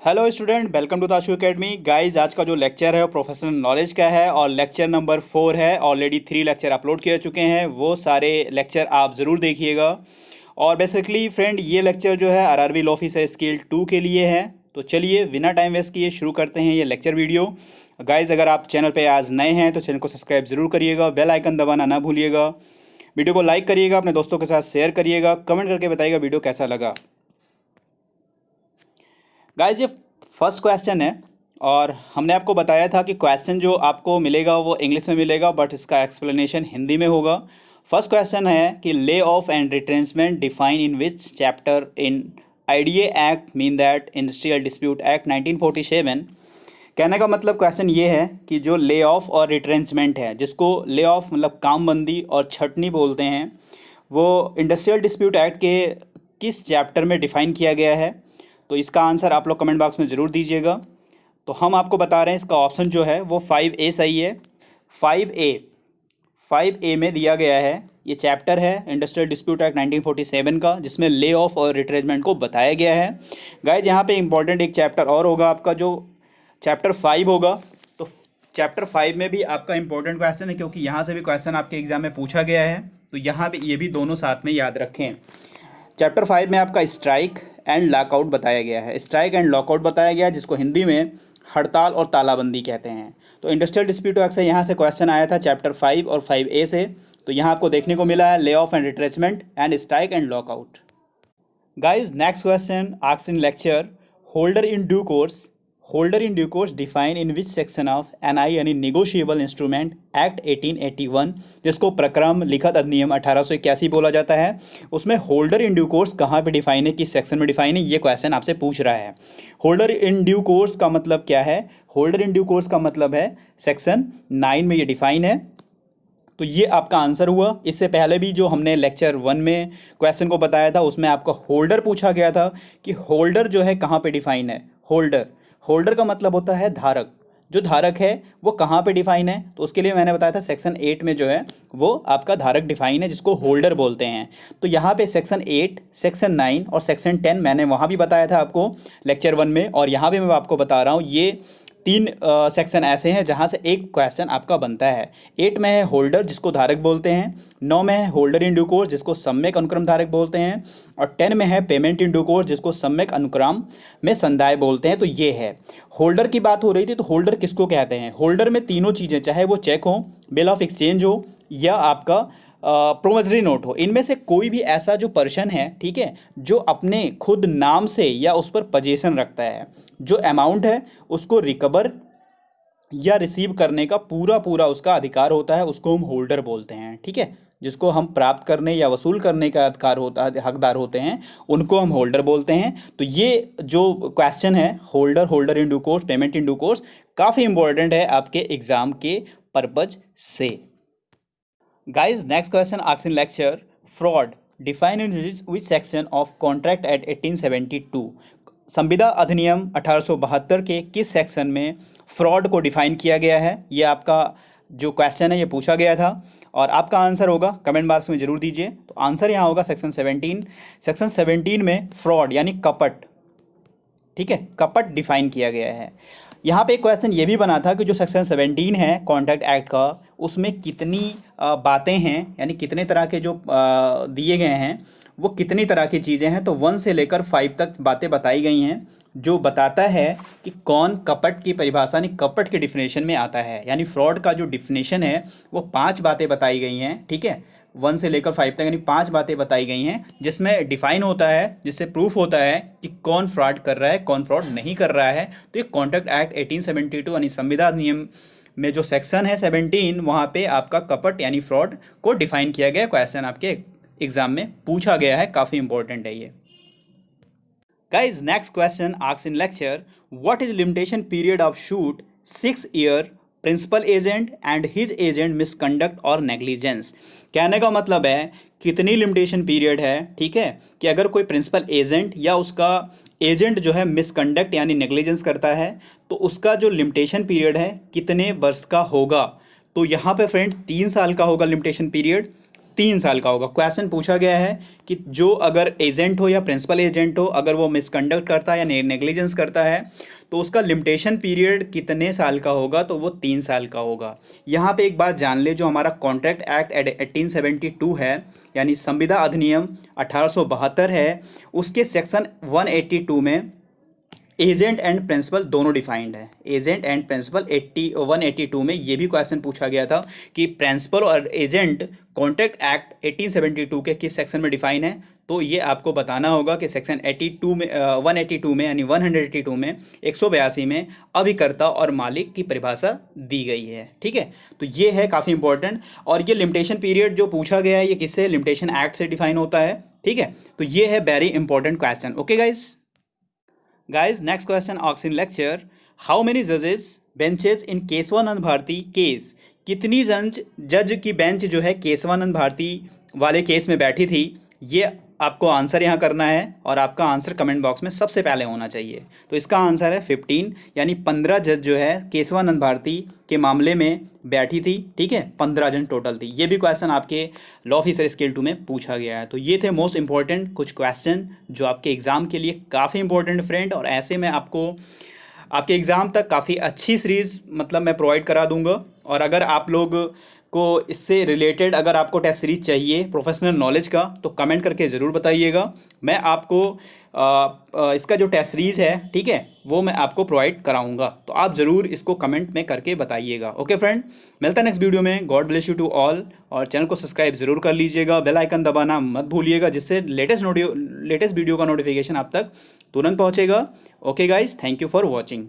Hello student, welcome to Dashu academy. Guys, आज का जो लेक्चर है वो प्रोफेशनल नॉलेज का है और लेक्चर नंबर 4 है। ऑलरेडी 3 लेक्चर अपलोड किए चुके हैं, वो सारे लेक्चर आप ज़रूर देखिएगा। और बेसिकली फ्रेंड, ये लेक्चर जो है आरआरबी लॉ ऑफिसर स्किल 2 के लिए है। तो चलिए बिना टाइम वेस्ट किए शुरू करते हैं ये लेक्चर वीडियो। गाइस, अगर आप चैनल पे आज नए हैं तो चैनल को सब्सक्राइब ज़रूर करिएगा, बेल आइकन दबाना ना भूलिएगा। वीडियो को लाइक करिएगा, अपने दोस्तों के साथ शेयर करिएगा, कमेंट करके बताइएगा वीडियो कैसा लगा। गाइस, ये फर्स्ट क्वेश्चन है और हमने आपको बताया था कि क्वेश्चन जो आपको मिलेगा वो इंग्लिश में मिलेगा, बट इसका एक्सप्लेनेशन हिंदी में होगा। फर्स्ट क्वेश्चन है कि ले off and retrenchment define in which chapter in IDA act mean that industrial dispute act 1947। कहने का मतलब क्वेश्चन ये है कि जो ले ऑफ और रिट्रेंचमेंट है, जिसको ले ऑफ मतलब कामबंदी और छटनी बोलते हैं, वो इंडस्ट्रियल डिस्प्यूट एक्ट के किस चैप्टर में डिफाइन किया गया है। तो इसका आंसर आप लोग कमेंट बॉक्स में ज़रूर दीजिएगा। तो हम आपको बता रहे हैं इसका ऑप्शन जो है वो 5A सही है। 5A में दिया गया है, ये चैप्टर है इंडस्ट्रियल डिस्प्यूट एक्ट 1947 का, जिसमें ले ऑफ और रिट्रेंचमेंट को बताया गया है। गाइज, यहाँ पे इंपॉर्टेंट एक चैप्टर और होगा आपका, जो चैप्टर 5 होगा। तो चैप्टर 5 में भी आपका इंपॉर्टेंट क्वेश्चन है, क्योंकि यहाँ से भी क्वेश्चन आपके एग्जाम में पूछा गया है। तो यहाँ पे ये भी दोनों साथ में याद रखें। चैप्टर 5 में आपका स्ट्राइक एंड लॉकआउट बताया गया है। स्ट्राइक एंड लॉकआउट बताया गया है, जिसको हिंदी में हड़ताल और तालाबंदी कहते हैं। तो इंडस्ट्रियल डिस्प्यूट एक्ट से यहाँ से क्वेश्चन आया था चैप्टर 5 और 5A से। तो यहाँ आपको देखने को मिला है lay off and retrenchment and strike and lockout. Guys, next question asked in lecture holder in due course. Holder in due course define in which section of NI यानी निगोशिएबल इंस्ट्रूमेंट एक्ट 1881, जिसको प्रक्रम लिखित अधिनियम 1881 बोला जाता है। उसमें holder in due course कहाँ पे डिफाइन है, किस सेक्शन में डिफाइन है, ये क्वेश्चन आपसे पूछ रहा है। होल्डर इन ड्यू कोर्स का मतलब क्या है? होल्डर इन ड्यू कोर्स का मतलब है सेक्शन 9 में ये डिफाइन है। तो ये आपका आंसर हुआ। इससे पहले भी जो हमने लेक्चर 1 में क्वेश्चन को बताया था, उसमें आपका होल्डर पूछा गया था कि होल्डर जो है कहाँ पे डिफाइन है। होल्डर होल्डर का मतलब होता है धारक। जो धारक है वो कहाँ पे डिफाइन है, तो उसके लिए मैंने बताया था सेक्शन 8 में जो है वो आपका धारक डिफाइन है, जिसको होल्डर बोलते हैं। तो यहाँ पे सेक्शन 8, सेक्शन 9 और सेक्शन 10 मैंने वहाँ भी बताया था आपको लेक्चर 1 में, और यहाँ भी मैं आपको बता रहा हूँ। ये 3 सेक्शन ऐसे हैं जहाँ से एक क्वेश्चन आपका बनता है। 8 में है होल्डर, जिसको धारक बोलते हैं। 9 में है होल्डर इन ड्यू कोर्स, जिसको सम्यक अनुक्रम धारक बोलते हैं। और 10 में है पेमेंट इन ड्यू कोर्स, जिसको सम्यक अनुक्रम में संदाय बोलते हैं। तो ये है होल्डर की बात हो रही थी। तो होल्डर किसको कहते हैं? होल्डर में तीनों चीज़ें, चाहे वो चेक हो, बिल ऑफ एक्सचेंज हो, या आपका प्रोमिसरी नोट हो, इनमें से कोई भी ऐसा जो पर्सन है, ठीक है, जो अपने खुद नाम से या उस पर पोजीशन रखता है, जो अमाउंट है उसको रिकवर या रिसीव करने का पूरा पूरा उसका अधिकार होता है, उसको हम होल्डर बोलते हैं। ठीक है, जिसको हम प्राप्त करने या वसूल करने का अधिकार होता है, हकदार होते हैं, उनको हम होल्डर बोलते हैं। तो ये जो क्वेश्चन है holder, holder in due course, payment in due course, काफ़ी इंपॉर्टेंट है आपके एग्जाम के पर्पज से। Guys, next question asked in lecture fraud define in which section of contract at 1872। संविदा अधिनियम 1872 के किस सेक्शन में फ्रॉड को डिफाइन किया गया है? ये आपका जो क्वेश्चन है ये पूछा गया था, और आपका आंसर होगा कमेंट बॉक्स में ज़रूर दीजिए। तो आंसर यहाँ होगा सेक्शन 17। सेक्शन 17 में फ्रॉड यानी कपट, ठीक है, कपट डिफाइन किया गया है। यहाँ पे एक क्वेश्चन ये भी बना था कि जो सेक्शन 17 है कॉन्ट्रैक्ट एक्ट का, उसमें कितनी बातें हैं, यानी कितने तरह के जो दिए गए हैं वो कितनी तरह की चीज़ें हैं। तो 1 से लेकर 5 तक बातें बताई गई हैं, जो बताता है कि कौन कपट की परिभाषा यानी कपट के डिफिनेशन में आता है। यानी फ्रॉड का जो डिफिनेशन है वो 5 बातें बताई गई हैं, ठीक है, 1 से लेकर 5 तक, यानी 5 बातें बताई गई हैं, जिसमें डिफाइन होता है, जिससे प्रूफ होता है कि कौन फ्रॉड कर रहा है, कौन फ्रॉड नहीं कर रहा है। तो ये कॉन्ट्रैक्ट एक्ट 1872 यानी संविदा अधिनियम में जो सेक्शन है 17, वहाँ पे आपका कपट यानी फ्रॉड को डिफाइन किया गया। क्वेश्चन आपके एग्जाम में पूछा गया है, काफ़ी इंपॉर्टेंट है ये। Guys, next question asked in lecture what is limitation period of suit 6 year principal agent and his agent misconduct और नेग्लिजेंस। कहने का मतलब है कितनी लिमिटेशन पीरियड है, ठीक है, कि अगर कोई प्रिंसिपल एजेंट या उसका एजेंट जो है मिसकंडक्ट यानी नेग्लिजेंस करता है, तो उसका जो लिमिटेशन पीरियड है कितने वर्ष का होगा। तो यहाँ पे फ्रेंड 3 साल का होगा लिमिटेशन पीरियड। 3 साल का होगा। क्वेश्चन पूछा गया है कि जो अगर एजेंट हो या प्रिंसिपल एजेंट हो, अगर वो मिसकंडक्ट करता है या नेग्लिजेंस करता है तो उसका लिमिटेशन पीरियड कितने साल का होगा, तो वो 3 साल का होगा। यहाँ पे एक बात जान ले, जो हमारा कॉन्ट्रैक्ट एक्ट 1872 है, यानी संविदा अधिनियम 1872 है, उसके सेक्शन 182 में एजेंट एंड प्रिंसिपल दोनों डिफाइंड है। एजेंट एंड प्रिंसिपल 182 में ये भी क्वेश्चन पूछा गया था कि प्रिंसिपल और एजेंट कॉन्ट्रैक्ट एक्ट 1872 के किस सेक्शन में डिफाइन है। तो ये आपको बताना होगा कि सेक्शन 82 में 182 में, यानी 182 में 182 में अभिकर्ता और मालिक की परिभाषा दी गई है। ठीक है, तो ये है काफ़ी इंपॉर्टेंट। और ये लिमिटेशन पीरियड जो पूछा गया है, ये किससे, लिमिटेशन एक्ट से डिफाइन होता है। ठीक है, तो ये है very important question. Okay guys, next question asks in lecture, how many जजेस बेंचेज इन केशवानंद भारती केस। कितनी जज की बेंच जो है केशवानंद भारती वाले केस में बैठी थी, ये आपको आंसर यहाँ करना है और आपका आंसर कमेंट बॉक्स में सबसे पहले होना चाहिए। तो इसका आंसर है 15, यानी 15 जज जो है केशवानंद भारती के मामले में बैठी थी। ठीक है, 15 जन टोटल थी। ये भी क्वेश्चन आपके लॉ ऑफिसर स्केल 2 में पूछा गया है। तो ये थे मोस्ट इंपॉर्टेंट कुछ क्वेश्चन जो आपके एग्ज़ाम के लिए काफ़ी इंपॉर्टेंट फ्रेंड, और ऐसे में आपको आपके एग्ज़ाम तक काफ़ी अच्छी सीरीज़ मतलब मैं प्रोवाइड करा दूंगा। और अगर आप लोग को इससे रिलेटेड अगर आपको टेस्ट सीरीज चाहिए प्रोफेशनल नॉलेज का, तो कमेंट करके ज़रूर बताइएगा। मैं आपको इसका जो टेस्ट सीरीज है, ठीक है, वो मैं आपको प्रोवाइड कराऊंगा। तो आप ज़रूर इसको कमेंट में करके बताइएगा। ओके फ्रेंड, मिलता है नेक्स्ट वीडियो में। God bless you to all, और चैनल को सब्सक्राइब ज़रूर कर लीजिएगा, बेल आइकन दबाना मत भूलिएगा, जिससे लेटेस्ट वीडियो का नोटिफिकेशन आप तक तुरंत पहुँचेगा। Okay guys, thank you for watching.